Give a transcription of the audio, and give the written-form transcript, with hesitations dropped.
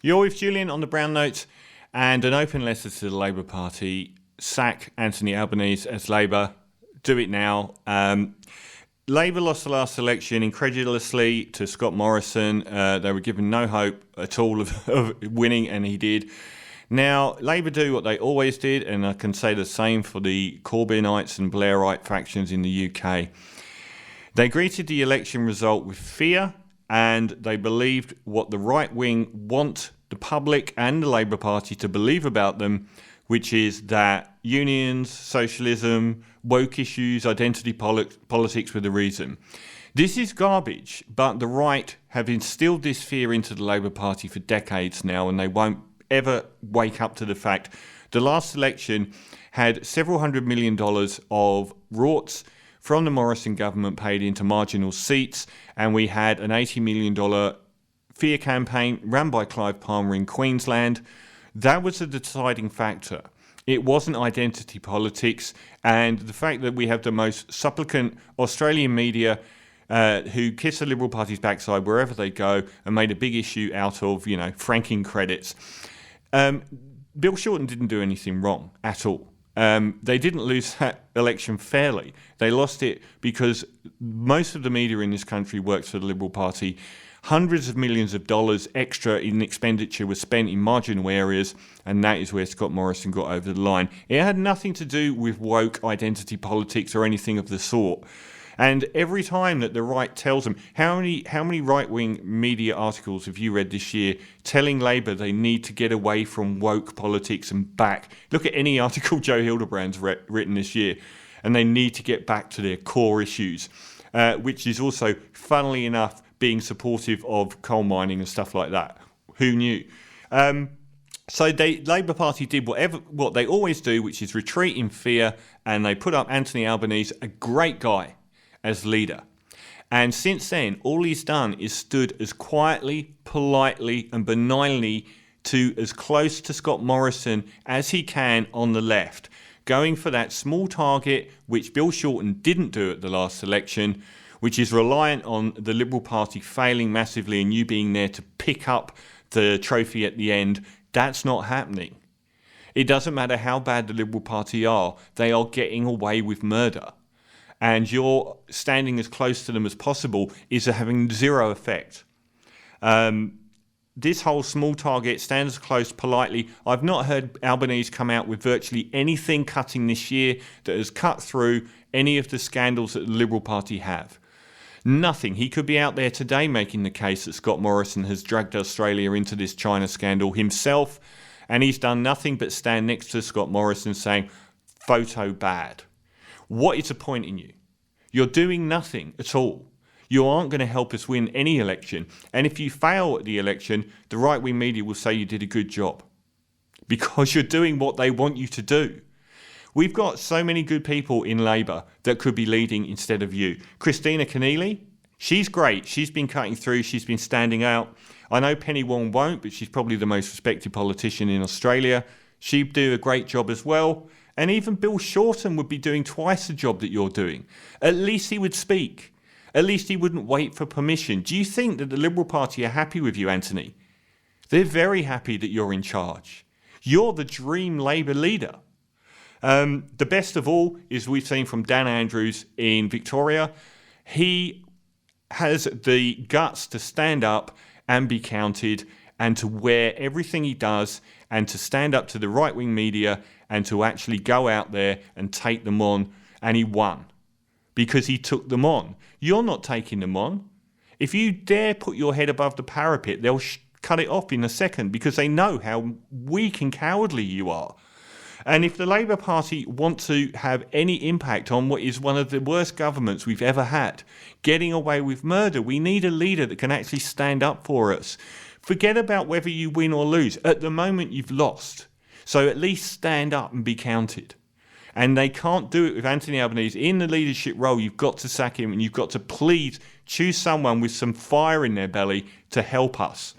You're with Julian on the Brown Notes, and an open letter to the Labour Party. Sack Anthony Albanese as Labour. Do it now. Labour lost the last election incredulously to Scott Morrison. They were given no hope at all of winning, and he did. Now, Labour do what they always did, and I can say the same for the Corbynites and Blairite factions in the UK. They greeted the election result with fear, and they believed what the right wing want the public and the Labour Party to believe about them, which is that unions, socialism, woke issues, identity politics were the reason. This is garbage, but the right have instilled this fear into the Labour Party for decades now, and they won't ever wake up to the fact. The last election had several $100 million of rorts from the Morrison government paid into marginal seats, and we had an $80 million fear campaign run by Clive Palmer in Queensland. That was a deciding factor. It wasn't identity politics, and the fact that we have the most supplicant Australian media who kiss the Liberal Party's backside wherever they go and made a big issue out of, franking credits. Bill Shorten didn't do anything wrong at all. They didn't lose that election fairly. They lost it because most of the media in this country works for the Liberal Party. Hundreds of millions of dollars extra in expenditure was spent in marginal areas, and that is where Scott Morrison got over the line. It had nothing to do with woke identity politics or anything of the sort. And every time that the right tells them, how many right-wing media articles have you read this year telling Labour they need to get away from woke politics and back? Look at any article Joe Hildebrand's written this year, and they need to get back to their core issues, which is also, funnily enough, being supportive of coal mining and stuff like that. Who knew? So the Labour Party did what they always do, which is retreat in fear, and they put up Anthony Albanese, a great guy, as leader. And since then, all he's done is stood as quietly, politely and benignly to as close to Scott Morrison as he can on the left, going for that small target, which Bill Shorten didn't do at the last election, which is reliant on the Liberal Party failing massively and you being there to pick up the trophy at the end. That's not happening. It doesn't matter how bad the Liberal Party are, they are getting away with murder. And your standing as close to them as possible is having zero effect. This whole small target, stand as close politely. I've not heard Albanese come out with virtually anything cutting this year that has cut through any of the scandals that the Liberal Party have. Nothing. He could be out there today making the case that Scott Morrison has dragged Australia into this China scandal himself, and he's done nothing but stand next to Scott Morrison saying, photo bad. What is the point in you? You're doing nothing at all. You aren't going to help us win any election, and if you fail at the election, the right-wing media will say you did a good job because you're doing what they want you to do. We've got so many good people in Labour that could be leading instead of you. Christina Keneally, she's great. She's been cutting through. She's been standing out. I know Penny Wong won't, but she's probably the most respected politician in Australia. She'd do a great job as well. And even Bill Shorten would be doing twice the job that you're doing. At least he would speak. At least he wouldn't wait for permission. Do you think that the Liberal Party are happy with you, Anthony? They're very happy that you're in charge. You're the dream Labour leader. The best of all is we've seen from Dan Andrews in Victoria. He has the guts to stand up and be counted and to wear everything he does and to stand up to the right-wing media and to actually go out there and take them on. And he won because he took them on. You're not taking them on. If you dare put your head above the parapet, they'll cut it off in a second because they know how weak and cowardly you are. And if the Labour Party want to have any impact on what is one of the worst governments we've ever had, getting away with murder, we need a leader that can actually stand up for us. Forget about whether you win or lose. At the moment, you've lost. So at least stand up and be counted. And they can't do it with Anthony Albanese in the leadership role. You've got to sack him, and you've got to please choose someone with some fire in their belly to help us.